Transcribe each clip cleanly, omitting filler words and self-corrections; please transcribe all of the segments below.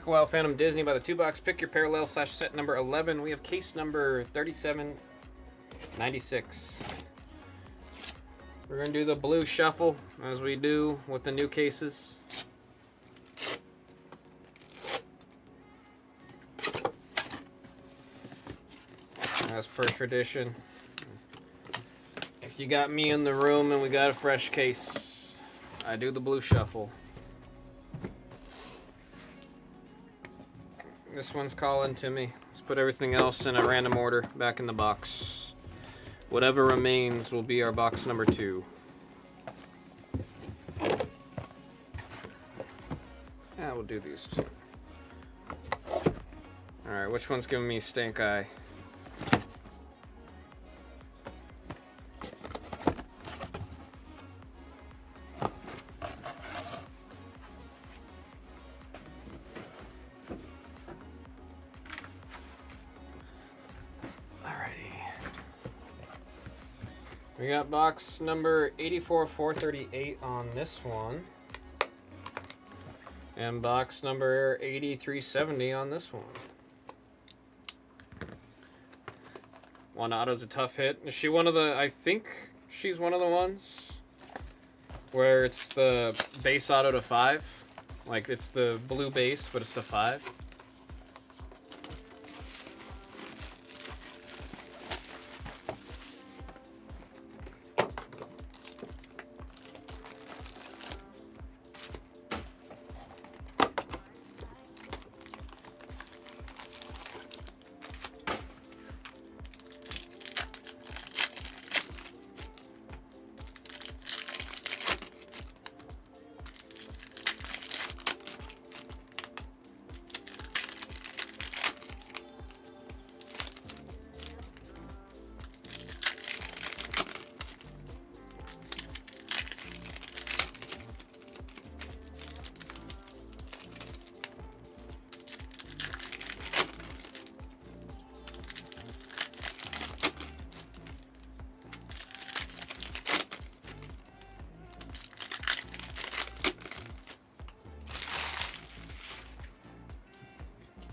Kakawow Phantom Disney by the 2-box. Pick your parallel / set number 11. We have case number 3796. We're going to do the blue shuffle as we do with the new cases. As per tradition. If you got me in the room and we got a fresh case, I do the blue shuffle. This one's calling to me. Let's put everything else in a random order back in the box. Whatever remains will be our box number 2. Yeah, we'll do these 2. Alright, which one's giving me stink eye? We got box number 84438 on this one. And box number 8370 on this one. One auto's a tough hit. Is she one of the, I think she's one of the ones where it's the base auto to 5. Like it's the blue base, but it's the 5.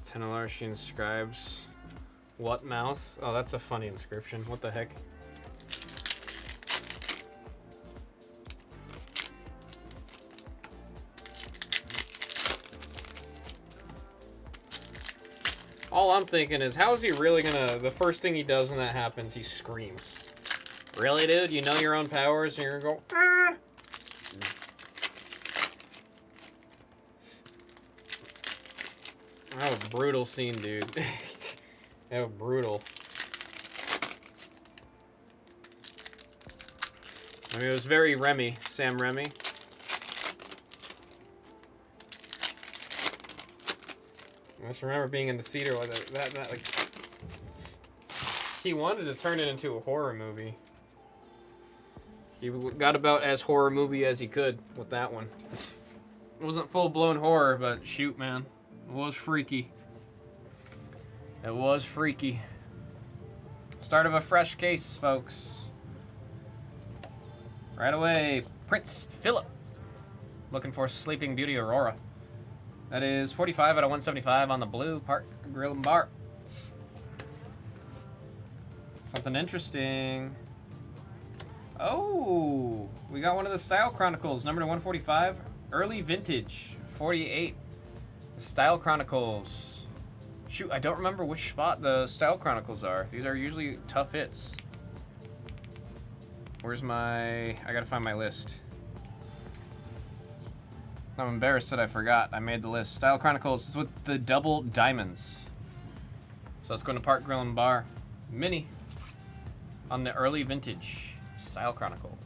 Tenelar, she inscribes what mouth? Oh, that's a funny inscription. What the heck? All I'm thinking is, how is he really gonna... The first thing he does when that happens, he screams. Really, dude? You know your own powers and you're gonna go... Ah! That was a brutal scene, dude. That was brutal. I mean, it was very Remy, Sam Remy. I just remember being in the theater with that like... He wanted to turn it into a horror movie. He got about as horror movie as he could with that one. It wasn't full-blown horror, but shoot, man. It was freaky. It was freaky. Start of a fresh case, folks. Right away, Prince Philip. Looking for Sleeping Beauty Aurora. That is 45 out of 175 on the blue Park Grill and Bar. Something interesting. Oh, we got one of the Style Chronicles, number to 145. Early Vintage, 48. The Style Chronicles. Shoot, I don't remember which spot the Style Chronicles are. These are usually tough hits. Where's my... I gotta find my list. I'm embarrassed that I forgot. I made the list. Style Chronicles is with the double diamonds. So let's go to Park Grill and Bar. Mini. On the Early Vintage. Style Chronicles.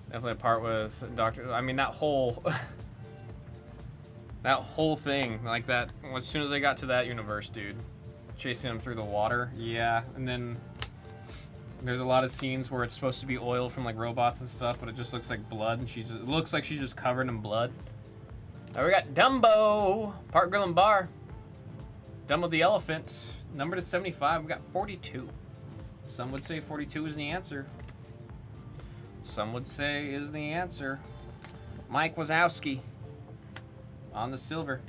Definitely a part with Dr. I mean, that whole... that whole thing. Like that... As soon as I got to that universe, dude. Chasing him through the water. Yeah. And then... There's a lot of scenes where it's supposed to be oil from like robots and stuff, but it just looks like blood, and it looks like she's just covered in blood. Now we got Dumbo, Park Grill and Bar. Dumbo the elephant, number to 75. We got 42. Some would say 42 is the answer. Some would say is the answer. Mike Wazowski on the silver.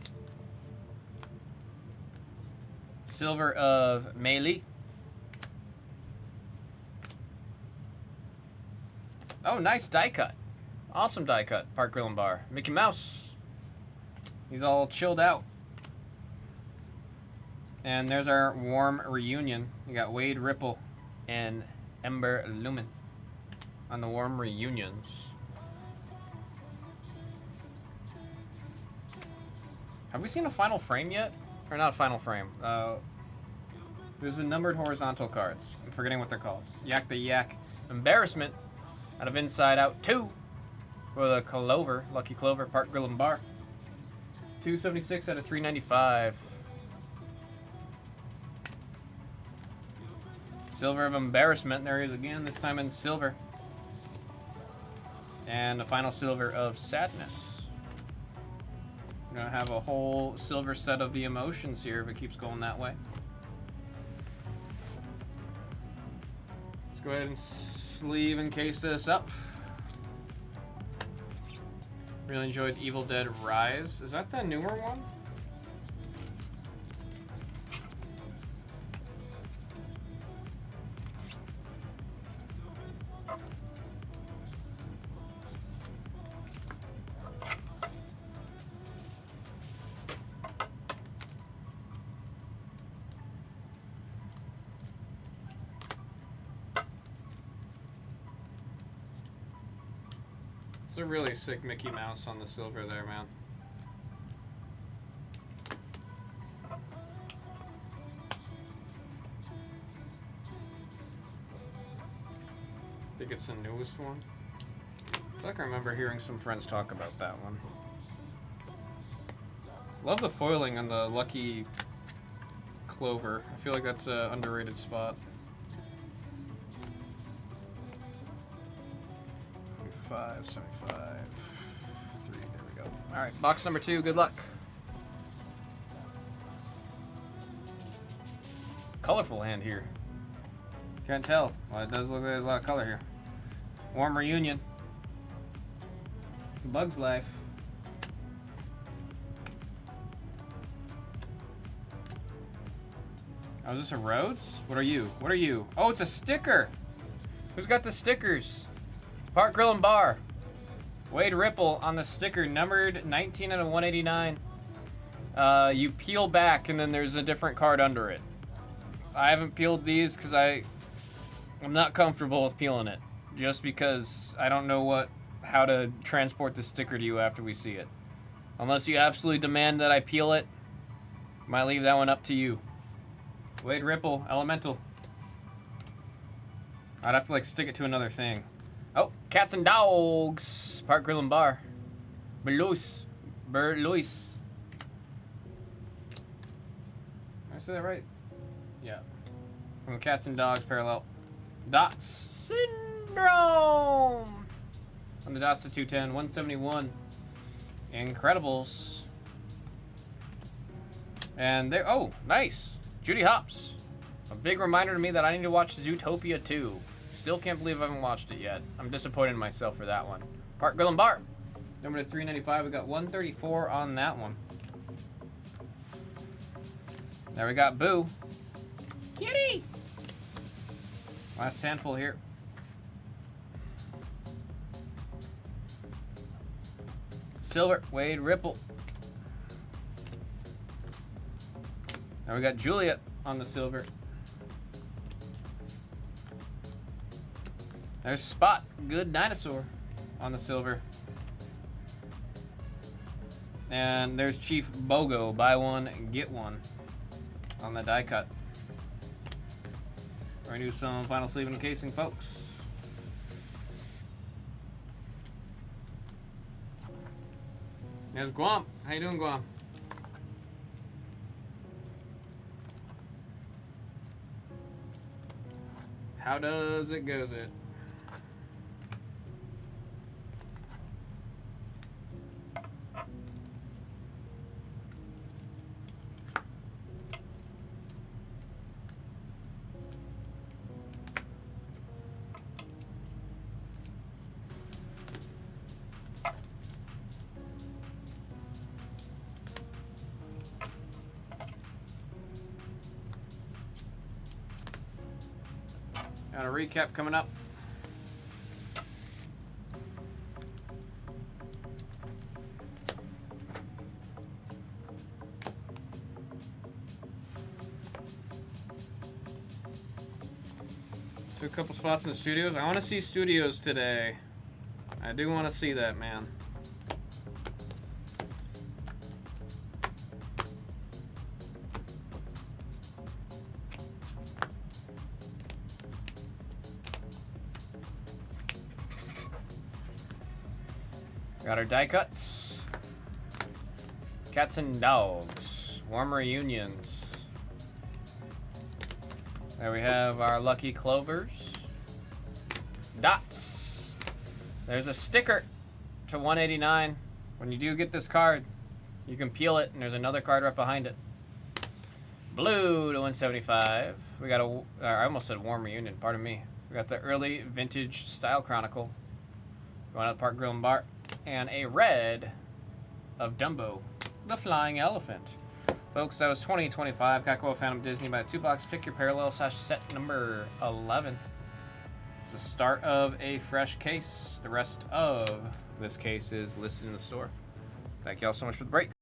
Silver of Melee. Oh, nice die cut. Awesome die cut. Park Grill and Bar. Mickey Mouse. He's all chilled out. And there's our warm reunion. You got Wade Ripple and Ember Lumen on the warm reunions. Have we seen a final frame yet? Or not a final frame. There's the numbered horizontal cards. I'm forgetting what they're called. Yak the Yak. Embarrassment out of Inside Out 2 for the Clover, Lucky Clover, Park Grill and Bar. 276 out of 395. Silver of Embarrassment. There he is again, this time in silver. And the final silver of Sadness. We're going to have a whole silver set of the emotions here if it keeps going that way. Let's go ahead and sleeve and case this up. Really enjoyed Evil Dead Rise. Is that the newer one? It's a really sick Mickey Mouse on the silver there, man. I think it's the newest one. I feel like I remember hearing some friends talk about that one. Love the foiling on the Lucky Clover. I feel like that's an underrated spot. 45, 75, 3, there we go. All right, box number 2, good luck. Colorful hand here. Can't tell. Well, it does look like there's a lot of color here. Warm Reunion. Bug's Life. Oh, is this a Rhodes? What are you? What are you? Oh, it's a sticker. Who's got the stickers? Park Grill and Bar. Wade Ripple on the sticker, numbered 19 out of 189. You peel back and then there's a different card under it. I haven't peeled these because I'm not comfortable with peeling it. Just because I don't know how to transport the sticker to you after we see it. Unless you absolutely demand that I peel it, might leave that one up to you. Wade Ripple, Elemental. I'd have to like stick it to another thing. Oh, Cats and Dogs. Park Grill and Bar. Berluis. Berluis. Did I say that right? Yeah. From the Cats and Dogs parallel. Dots. Syndrome. On the Dots to 210. 171. Incredibles. And there. Oh, nice. Judy Hopps. A big reminder to me that I need to watch Zootopia 2. Still can't believe I haven't watched it yet. I'm disappointed in myself for that one. Park Grill and Bar. Number to 395. We got 134 on that one. There we got Boo. Kitty! Last handful here. Silver. Wade Ripple. Now we got Juliet on the silver. There's Spot, Good Dinosaur on the silver. And there's Chief Bogo, buy one, get one on the die cut. We're gonna do some final sleeve and casing, folks. There's Guam. How you doing, Guam? How does it goes it? Got a recap coming up. So a couple spots in the studios. I want to see studios today. I do want to see that, man. Got our die cuts. Cats and dogs. Warm reunions. There we have our lucky clovers. Dots. There's a sticker to 189. When you do get this card, you can peel it, and there's another card right behind it. Blue to 175. We got a, I almost said warm reunion, pardon me. We got the early vintage style chronicle. Going out to Park Grill and Bar. And a red of Dumbo, the flying elephant. Folks, that was 2025 Kakawow Phantom Disney by the 2-box Pick Your Parallel / set number 11. It's the start of a fresh case. The rest of this case is listed in the store. Thank you all so much for the break.